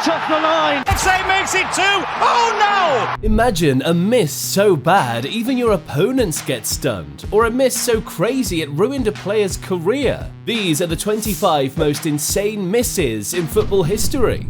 right off the line. Say makes it 2. Oh no! Imagine a miss so bad even your opponents get stunned, or a miss so crazy it ruined a player's career. These are the 25 most insane misses in football history.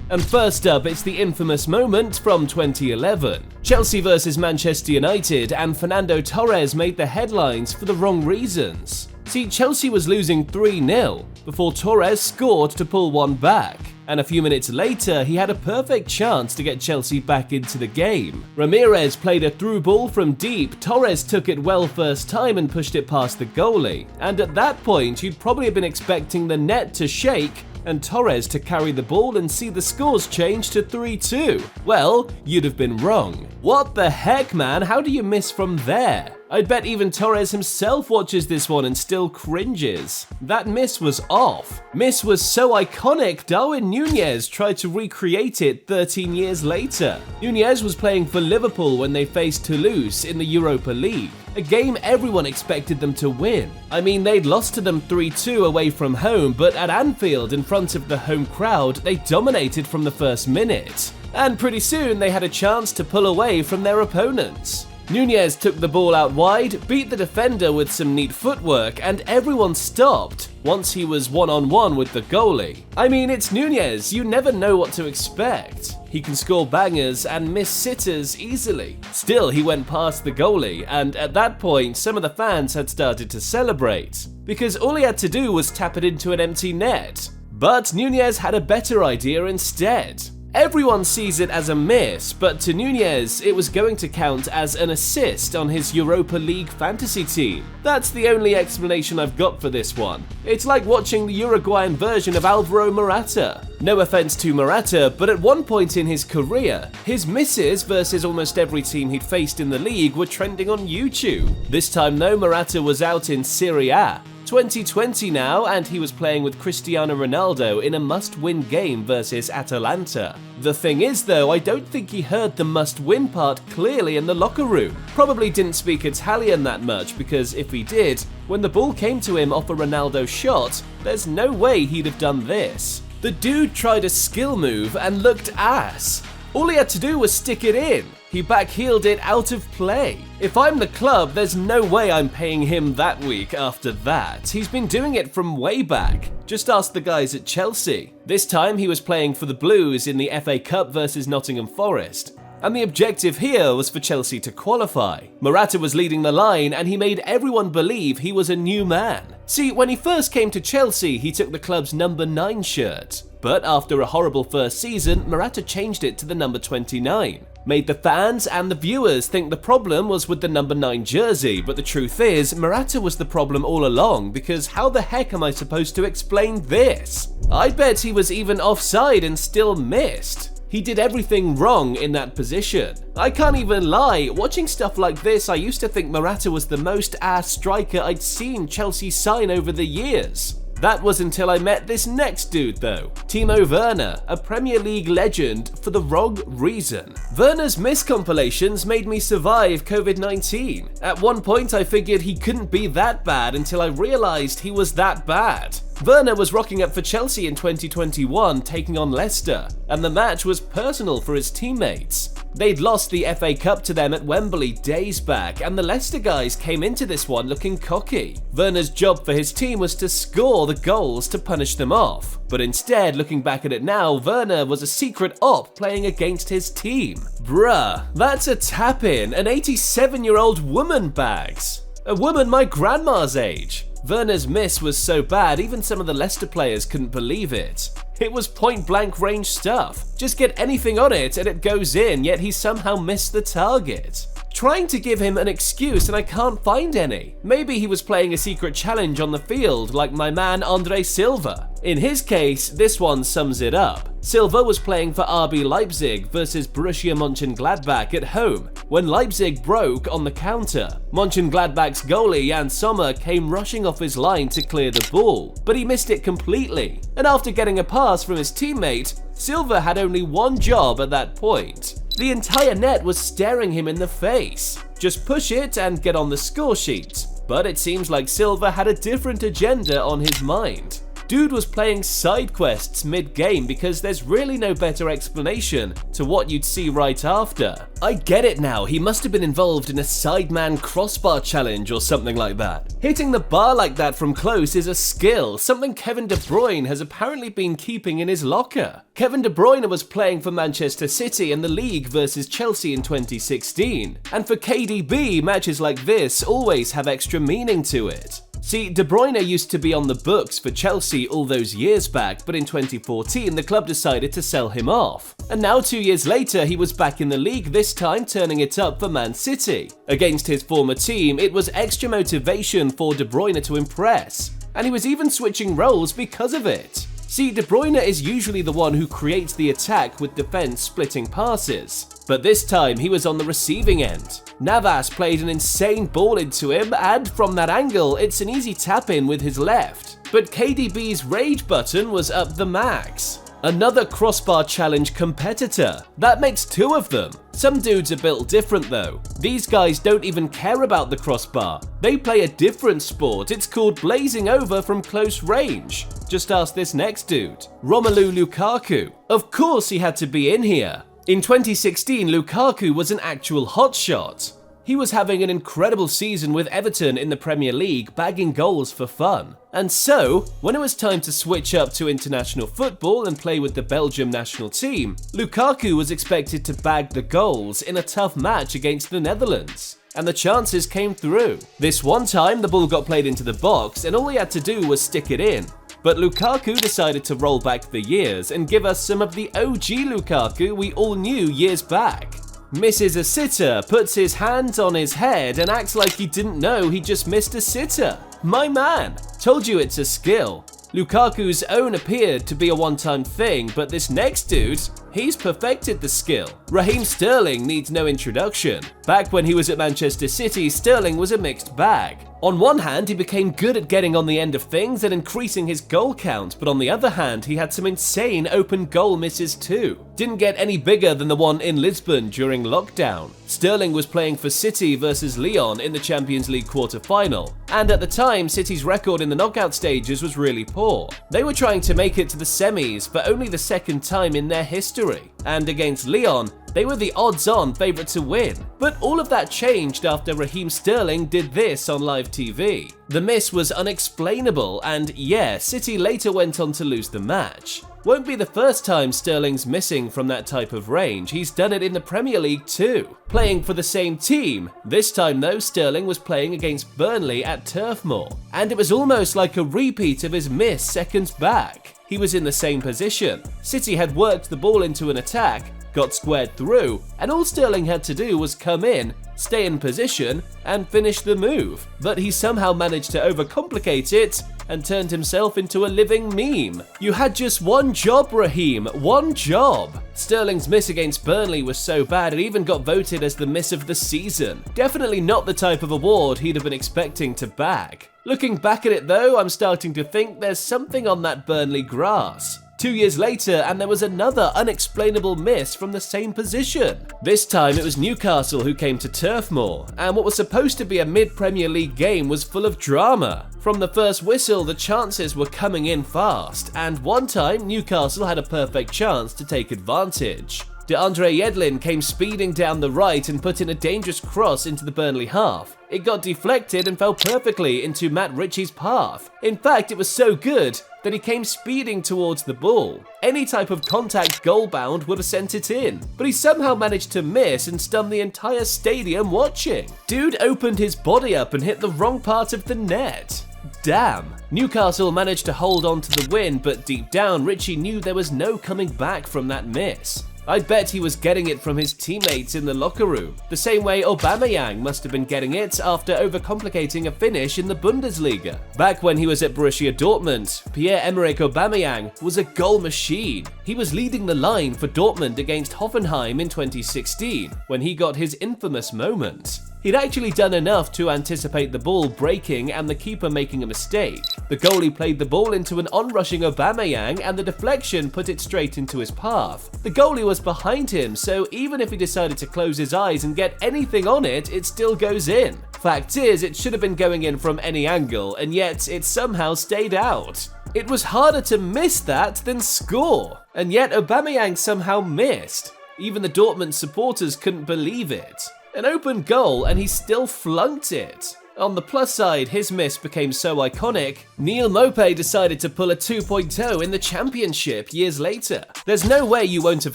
And first up, it's the infamous moment from 2011. Chelsea vs Manchester United, and Fernando Torres made the headlines for the wrong reasons. See, Chelsea was losing 3-0 before Torres scored to pull one back. And a few minutes later, he had a perfect chance to get Chelsea back into the game. Ramirez played a through ball from deep, Torres took it well first time and pushed it past the goalie. And at that point, you'd probably have been expecting the net to shake and Torres to carry the ball and see the scores change to 3-2. Well, you'd have been wrong. What the heck, man? How do you miss from there? I'd bet even Torres himself watches this one and still cringes. That miss was off. Miss was so iconic, Darwin Núñez tried to recreate it 13 years later. Núñez was playing for Liverpool when they faced Toulouse in the Europa League, a game everyone expected them to win. I mean, they'd lost to them 3-2 away from home, but at Anfield in front of the home crowd, they dominated from the first minute. And pretty soon they had a chance to pull away from their opponents. Núñez took the ball out wide, beat the defender with some neat footwork, and everyone stopped once he was one-on-one with the goalie. I mean, it's Núñez, you never know what to expect. He can score bangers and miss sitters easily. Still, he went past the goalie, and at that point, some of the fans had started to celebrate, because all he had to do was tap it into an empty net. But Núñez had a better idea instead. Everyone sees it as a miss, but to Núñez, it was going to count as an assist on his Europa League fantasy team. That's the only explanation I've got for this one. It's like watching the Uruguayan version of Alvaro Morata. No offense to Morata, but at one point in his career, his misses versus almost every team he'd faced in the league were trending on YouTube. This time though, Morata was out in Serie A. 2020 now, and he was playing with Cristiano Ronaldo in a must-win game versus Atalanta. The thing is though, I don't think he heard the must-win part clearly in the locker room. Probably didn't speak Italian that much, because if he did, when the ball came to him off a Ronaldo shot, there's no way he'd have done this. The dude tried a skill move and looked ass. All he had to do was stick it in. He backheeled it out of play. If I'm the club, there's no way I'm paying him that week after that. He's been doing it from way back. Just ask the guys at Chelsea. This time he was playing for the Blues in the FA Cup versus Nottingham Forest. And the objective here was for Chelsea to qualify. Morata was leading the line and he made everyone believe he was a new man. See, when he first came to Chelsea, he took the club's number 9 shirt. But after a horrible first season, Morata changed it to the number 29. Made the fans and the viewers think the problem was with the number 9 jersey, but the truth is, Morata was the problem all along, because how the heck am I supposed to explain this? I bet he was even offside and still missed. He did everything wrong in that position. I can't even lie, watching stuff like this, I used to think Morata was the most ass striker I'd seen Chelsea sign over the years. That was until I met this next dude though, Timo Werner, a Premier League legend for the wrong reason. Werner's miss compilations made me survive COVID-19. At one point I figured he couldn't be that bad until I realized he was that bad. Werner was rocking up for Chelsea in 2021, taking on Leicester, and the match was personal for his teammates. They'd lost the FA Cup to them at Wembley days back, and the Leicester guys came into this one looking cocky. Werner's job for his team was to score the goals to punish them off. But instead, looking back at it now, Werner was a secret op playing against his team. Bruh, that's a tap-in, an 87-year-old woman bags. A woman my grandma's age. Werner's miss was so bad, even some of the Leicester players couldn't believe it. It was point-blank range stuff. Just get anything on it and it goes in, yet he somehow missed the target. Trying to give him an excuse and I can't find any. Maybe he was playing a secret challenge on the field like my man Andre Silva. In his case, this one sums it up. Silva was playing for RB Leipzig versus Borussia Mönchengladbach at home when Leipzig broke on the counter. Mönchengladbach's goalie Jan Sommer came rushing off his line to clear the ball, but he missed it completely. And after getting a pass from his teammate, Silva had only one job at that point. The entire net was staring him in the face. Just push it and get on the score sheet. But it seems like Silva had a different agenda on his mind. Dude was playing side quests mid-game because there's really no better explanation to what you'd see right after. I get it now, he must have been involved in a sideman crossbar challenge or something like that. Hitting the bar like that from close is a skill, something Kevin De Bruyne has apparently been keeping in his locker. Kevin De Bruyne was playing for Manchester City in the league versus Chelsea in 2016, and for KDB, matches like this always have extra meaning to it. See, De Bruyne used to be on the books for Chelsea all those years back, but in 2014 the club decided to sell him off. And now 2 years later he was back in the league, this time turning it up for Man City. Against his former team, it was extra motivation for De Bruyne to impress, and he was even switching roles because of it. See, De Bruyne is usually the one who creates the attack with defense splitting passes, but this time he was on the receiving end. Navas played an insane ball into him, and from that angle, it's an easy tap-in with his left. But KDB's rage button was up the max. Another crossbar challenge competitor. That makes 2 of them. Some dudes are built different though. These guys don't even care about the crossbar. They play a different sport. It's called blazing over from close range. Just ask this next dude, Romelu Lukaku. Of course he had to be in here. In 2016, Lukaku was an actual hotshot. He was having an incredible season with Everton in the Premier League, bagging goals for fun. And so, when it was time to switch up to international football and play with the Belgium national team, Lukaku was expected to bag the goals in a tough match against the Netherlands. And the chances came through. This one time, the ball got played into the box and all he had to do was stick it in. But Lukaku decided to roll back the years and give us some of the OG Lukaku we all knew years back. Misses a sitter, puts his hands on his head and acts like he didn't know he just missed a sitter. My man, told you it's a skill. Lukaku's own appeared to be a one-time thing, but this next dude, he's perfected the skill. Raheem Sterling needs no introduction. Back when he was at Manchester City, Sterling was a mixed bag. On one hand, he became good at getting on the end of things and increasing his goal count, but on the other hand, he had some insane open goal misses too. Didn't get any bigger than the one in Lisbon during lockdown. Sterling was playing for City versus Lyon in the Champions League quarter-final, and at the time, City's record in the knockout stages was really poor. They were trying to make it to the semis for only the second time in their history, and against Lyon, they were the odds-on favourite to win. But all of that changed after Raheem Sterling did this on live TV. The miss was unexplainable, and yeah, City later went on to lose the match. Won't be the first time Sterling's missing from that type of range, he's done it in the Premier League too, playing for the same team. This time though, Sterling was playing against Burnley at Turf Moor, and it was almost like a repeat of his miss seconds back. He was in the same position. City had worked the ball into an attack, got squared through, and all Sterling had to do was come in, stay in position, and finish the move. But he somehow managed to overcomplicate it and turned himself into a living meme. You had just one job, Raheem, one job. Sterling's miss against Burnley was so bad it even got voted as the miss of the season. Definitely not the type of award he'd have been expecting to bag. Looking back at it though, I'm starting to think there's something on that Burnley grass. 2 years later, and there was another unexplainable miss from the same position. This time it was Newcastle who came to Turf Moor, and what was supposed to be a mid-Premier League game was full of drama. From the first whistle, the chances were coming in fast, and one time Newcastle had a perfect chance to take advantage. DeAndre Yedlin came speeding down the right and put in a dangerous cross into the Burnley half. It got deflected and fell perfectly into Matt Ritchie's path. In fact, it was so good that he came speeding towards the ball. Any type of contact goal-bound would have sent it in, but he somehow managed to miss and stun the entire stadium watching. Dude opened his body up and hit the wrong part of the net. Damn. Newcastle managed to hold on to the win, but deep down, Ritchie knew there was no coming back from that miss. I bet he was getting it from his teammates in the locker room, the same way Aubameyang must have been getting it after overcomplicating a finish in the Bundesliga. Back when he was at Borussia Dortmund, Pierre-Emerick Aubameyang was a goal machine. He was leading the line for Dortmund against Hoffenheim in 2016, when he got his infamous moment. He'd actually done enough to anticipate the ball breaking and the keeper making a mistake. The goalie played the ball into an onrushing Aubameyang and the deflection put it straight into his path. The goalie was behind him, so even if he decided to close his eyes and get anything on it, it still goes in. Fact is, it should have been going in from any angle, and yet it somehow stayed out. It was harder to miss that than score, and yet Aubameyang somehow missed. Even the Dortmund supporters couldn't believe it. An open goal and he still flunked it. On the plus side, his miss became so iconic, Neil Maupay decided to pull a 2.0 in the Championship years later. There's no way you won't have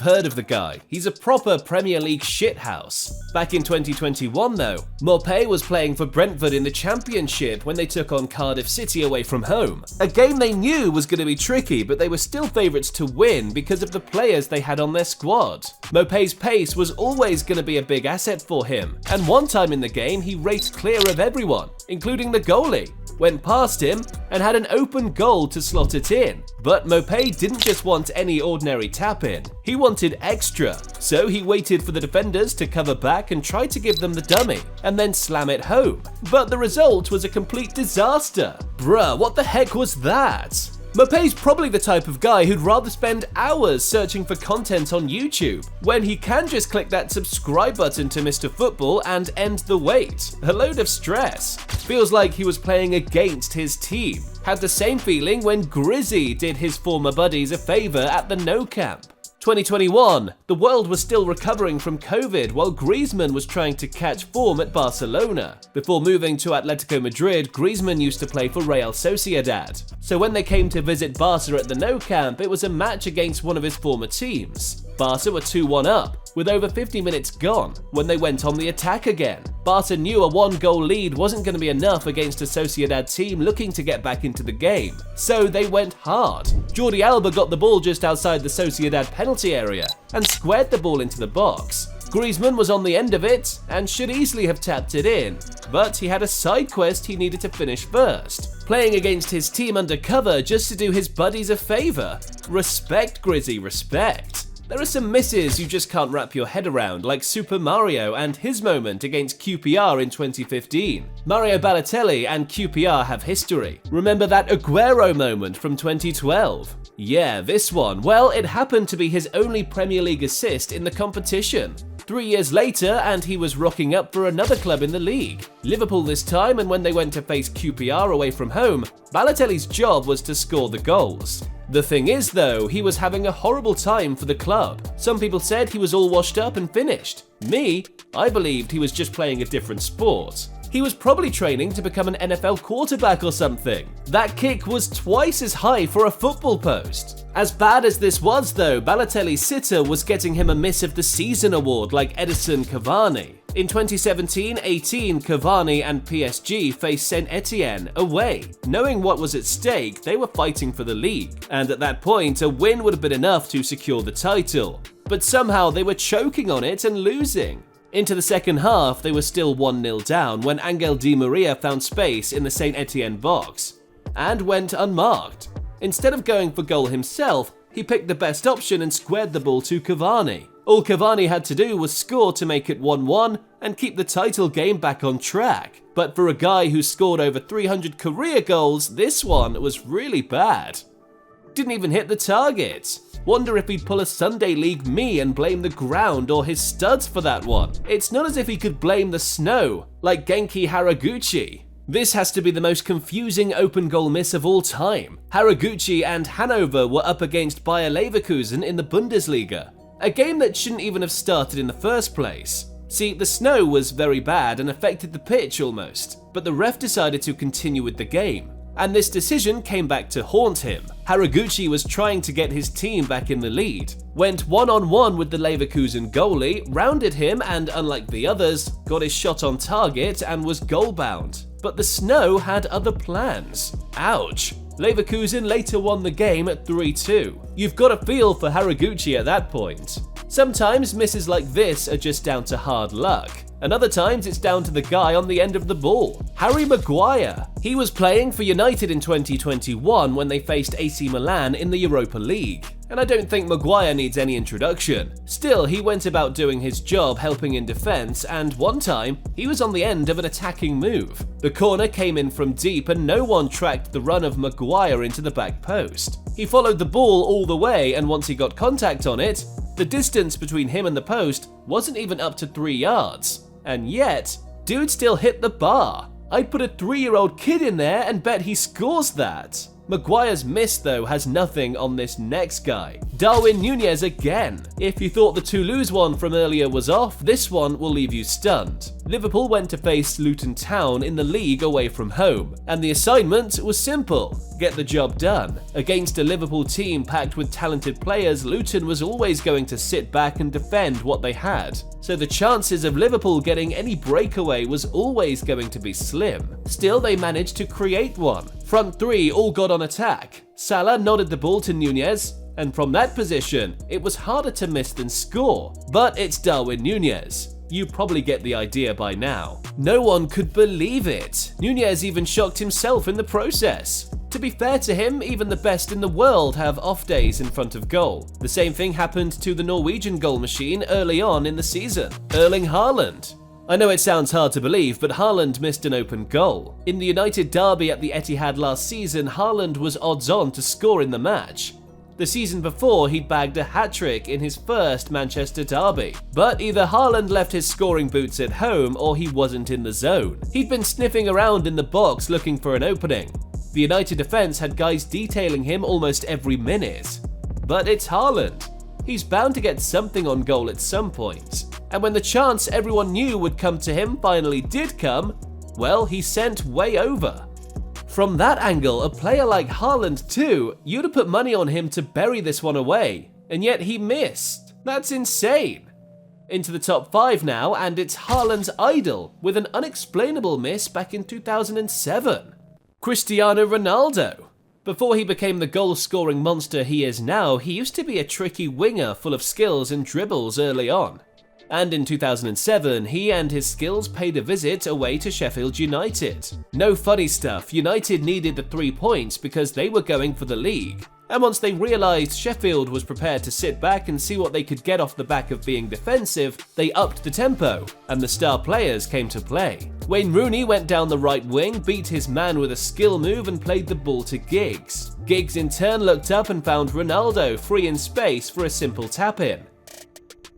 heard of the guy. He's a proper Premier League shithouse. Back in 2021 though, Maupay was playing for Brentford in the Championship when they took on Cardiff City away from home. A game they knew was going to be tricky, but they were still favourites to win because of the players they had on their squad. Maupay's pace was always going to be a big asset for him, and one time in the game he raced clear of everyone, including the goalie, went past him and had an open goal to slot it in. But Maupay didn't just want any ordinary tap-in, he wanted extra, so he waited for the defenders to cover back and tried to give them the dummy, and then slam it home. But the result was a complete disaster. Bruh, what the heck was that? Maupay's probably the type of guy who'd rather spend hours searching for content on YouTube, when he can just click that subscribe button to Mr. Football and end the wait. A load of stress. Feels like he was playing against his team. Had the same feeling when Grizzy did his former buddies a favour at the No Camp. 2021, the world was still recovering from COVID while Griezmann was trying to catch form at Barcelona. Before moving to Atletico Madrid, Griezmann used to play for Real Sociedad. So when they came to visit Barca at the No Camp, it was a match against one of his former teams. Barca were 2-1 up, with over 50 minutes gone, when they went on the attack again. Barca knew a one-goal lead wasn't going to be enough against a Sociedad team looking to get back into the game, so they went hard. Jordi Alba got the ball just outside the Sociedad penalty area and squared the ball into the box. Griezmann was on the end of it and should easily have tapped it in, but he had a side quest he needed to finish first. Playing against his team undercover just to do his buddies a favour. Respect, Grizzy, respect. There are some misses you just can't wrap your head around, like Super Mario and his moment against QPR in 2015. Mario Balotelli and QPR have history. Remember that Aguero moment from 2012? Yeah, this one. Well, it happened to be his only Premier League assist in the competition. 3 years later, and he was rocking up for another club in the league. Liverpool this time, and when they went to face QPR away from home, Balotelli's job was to score the goals. The thing is though, he was having a horrible time for the club. Some people said he was all washed up and finished. Me, I believed he was just playing a different sport. He was probably training to become an NFL quarterback or something. That kick was twice as high for a football post. As bad as this was though, Balotelli's sitter was getting him a Miss of the Season award like Edison Cavani. In 2017-18, Cavani and PSG faced Saint Etienne away. Knowing what was at stake, they were fighting for the league, and at that point, a win would have been enough to secure the title. But somehow they were choking on it and losing. Into the second half, they were still 1-0 down when Angel Di Maria found space in the Saint Etienne box, and went unmarked. Instead of going for goal himself, he picked the best option and squared the ball to Cavani. All Cavani had to do was score to make it 1-1 and keep the title game back on track. But for a guy who scored over 300 career goals, this one was really bad. Didn't even hit the target. Wonder if he'd pull a Sunday League me and blame the ground or his studs for that one. It's not as if he could blame the snow, like Genki Haraguchi. This has to be the most confusing open goal miss of all time. Haraguchi and Hannover were up against Bayer Leverkusen in the Bundesliga. A game that shouldn't even have started in the first place. See, the snow was very bad and affected the pitch almost, but the ref decided to continue with the game. And this decision came back to haunt him. Haraguchi was trying to get his team back in the lead, went one-on-one with the Leverkusen goalie, rounded him and, unlike the others, got his shot on target and was goal-bound. But the snow had other plans. Ouch. Leverkusen later won the game at 3-2. You've got a feel for Haraguchi at that point. Sometimes misses like this are just down to hard luck, and other times it's down to the guy on the end of the ball. Harry Maguire. He was playing for United in 2021 when they faced AC Milan in the Europa League, and I don't think Maguire needs any introduction. Still, he went about doing his job helping in defense, and one time, he was on the end of an attacking move. The corner came in from deep and no one tracked the run of Maguire into the back post. He followed the ball all the way, and once he got contact on it, the distance between him and the post wasn't even up to 3 yards. And yet, dude still hit the bar. I'd put a 3-year-old kid in there and bet he scores that. Maguire's miss though has nothing on this next guy. Darwin Núñez again. If you thought the Toulouse one from earlier was off, this one will leave you stunned. Liverpool went to face Luton Town in the league away from home, and the assignment was simple: get the job done. Against a Liverpool team packed with talented players, Luton was always going to sit back and defend what they had. So the chances of Liverpool getting any breakaway was always going to be slim. Still, they managed to create one. Front three all got on attack. Salah nodded the ball to Núñez, and from that position, it was harder to miss than score. But it's Darwin Núñez. You probably get the idea by now. No one could believe it. Núñez even shocked himself in the process. To be fair to him, even the best in the world have off days in front of goal. The same thing happened to the Norwegian goal machine early on in the season, Erling Haaland. I know it sounds hard to believe, but Haaland missed an open goal. In the United derby at the Etihad last season, Haaland was odds-on to score in the match. The season before, he'd bagged a hat-trick in his first Manchester derby. But either Haaland left his scoring boots at home or he wasn't in the zone. He'd been sniffing around in the box looking for an opening. The United defense had guys detailing him almost every minute. But it's Haaland. He's bound to get something on goal at some point. And when the chance everyone knew would come to him finally did come, well, he sent way over. From that angle, a player like Haaland too, you'd have put money on him to bury this one away. And yet he missed. That's insane. Into the top 5 now, and it's Haaland's idol with an unexplainable miss back in 2007. Cristiano Ronaldo. Before he became the goal-scoring monster he is now, he used to be a tricky winger full of skills and dribbles early on. And in 2007, he and his skills paid a visit away to Sheffield United. No funny stuff, United needed the 3 points because they were going for the league. And once they realised Sheffield was prepared to sit back and see what they could get off the back of being defensive, they upped the tempo, and the star players came to play. Wayne Rooney went down the right wing, beat his man with a skill move and played the ball to Giggs. Giggs in turn looked up and found Ronaldo free in space for a simple tap-in.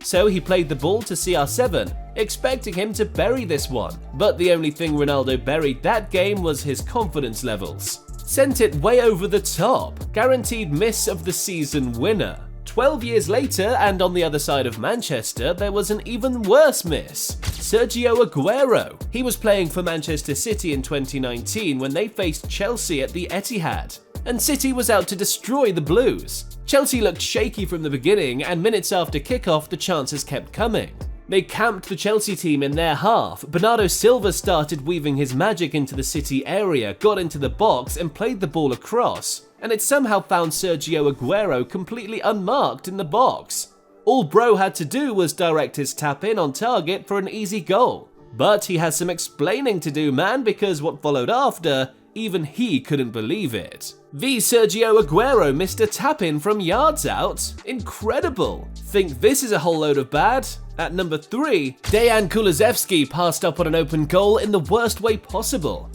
So he played the ball to CR7, expecting him to bury this one. But the only thing Ronaldo buried that game was his confidence levels. Sent it way over the top, guaranteed miss of the season winner. 12 years later, and on the other side of Manchester, there was an even worse miss. Sergio Aguero. He was playing for Manchester City in 2019 when they faced Chelsea at the Etihad. And City was out to destroy the Blues. Chelsea looked shaky from the beginning, and minutes after kickoff, the chances kept coming. They camped the Chelsea team in their half. Bernardo Silva started weaving his magic into the City area, got into the box, and played the ball across. And it somehow found Sergio Aguero completely unmarked in the box. All Bro had to do was direct his tap in on target for an easy goal. But he has some explaining to do, man, because what followed after, even he couldn't believe it. The Sergio Aguero missed a tap-in from yards out. Incredible. Think this is a whole load of bad? At number 3, Dejan Kulusevski passed up on an open goal in the worst way possible.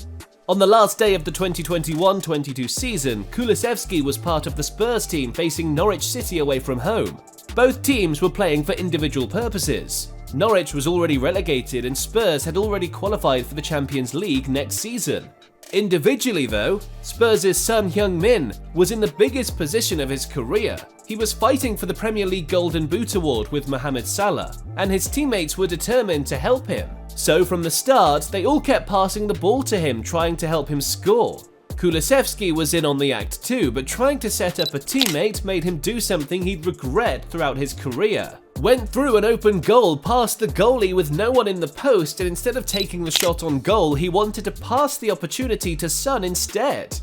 On the last day of the 2021-22 season, Kulusevski was part of the Spurs team facing Norwich City away from home. Both teams were playing for individual purposes. Norwich was already relegated and Spurs had already qualified for the Champions League next season. Individually though, Spurs' Son Heung-min was in the biggest position of his career. He was fighting for the Premier League Golden Boot Award with Mohamed Salah, and his teammates were determined to help him. So from the start, they all kept passing the ball to him, trying to help him score. Kulusevski was in on the act too, but trying to set up a teammate made him do something he'd regret throughout his career. Went through an open goal past the goalie with no one in the post, and instead of taking the shot on goal, he wanted to pass the opportunity to Son instead.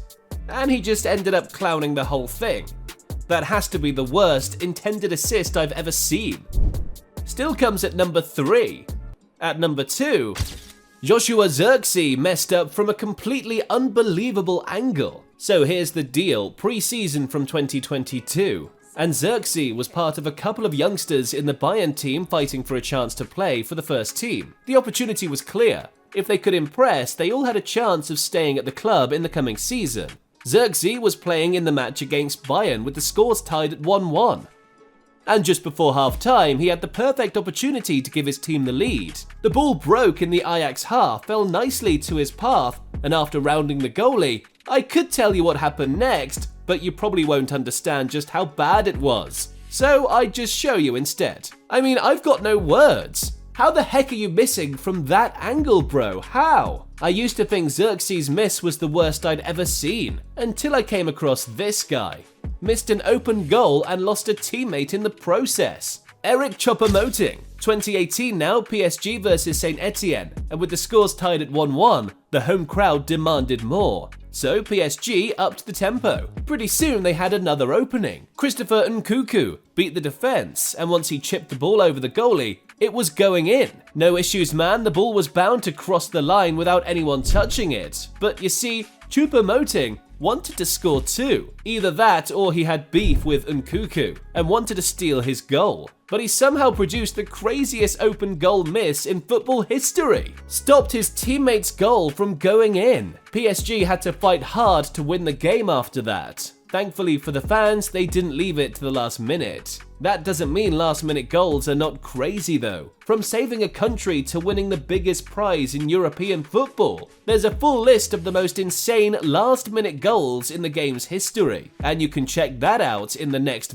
And he just ended up clowning the whole thing. That has to be the worst intended assist I've ever seen. Still comes at number 3. At number 2, Joshua Zirkzee messed up from a completely unbelievable angle. So here's the deal, pre-season from 2022. And Zirkzee was part of a couple of youngsters in the Bayern team fighting for a chance to play for the first team. The opportunity was clear. If they could impress, they all had a chance of staying at the club in the coming season. Zirkzee was playing in the match against Bayern with the scores tied at 1-1. And just before half-time, he had the perfect opportunity to give his team the lead. The ball broke in the Ajax half, fell nicely to his path, and after rounding the goalie, I could tell you what happened next, but you probably won't understand just how bad it was. So I'd just show you instead. I mean, I've got no words. How the heck are you missing from that angle, bro? How? I used to think Xerxes' miss was the worst I'd ever seen, until I came across this guy. Missed an open goal and lost a teammate in the process. Eric Choupo-Moting. 2018 now, PSG versus Saint Etienne, and with the scores tied at 1-1, the home crowd demanded more. So PSG upped the tempo. Pretty soon they had another opening. Christopher Nkunku beat the defense, and once he chipped the ball over the goalie, it was going in. No issues, man, the ball was bound to cross the line without anyone touching it. But you see, Choupo-Moting wanted to score too. Either that or he had beef with Nkunku and wanted to steal his goal. But he somehow produced the craziest open goal miss in football history. Stopped his teammate's goal from going in. PSG had to fight hard to win the game after that. Thankfully for the fans, they didn't leave it to the last minute. That doesn't mean last-minute goals are not crazy though. From saving a country to winning the biggest prize in European football. There's a full list of the most insane last-minute goals in the game's history, and you can check that out in the next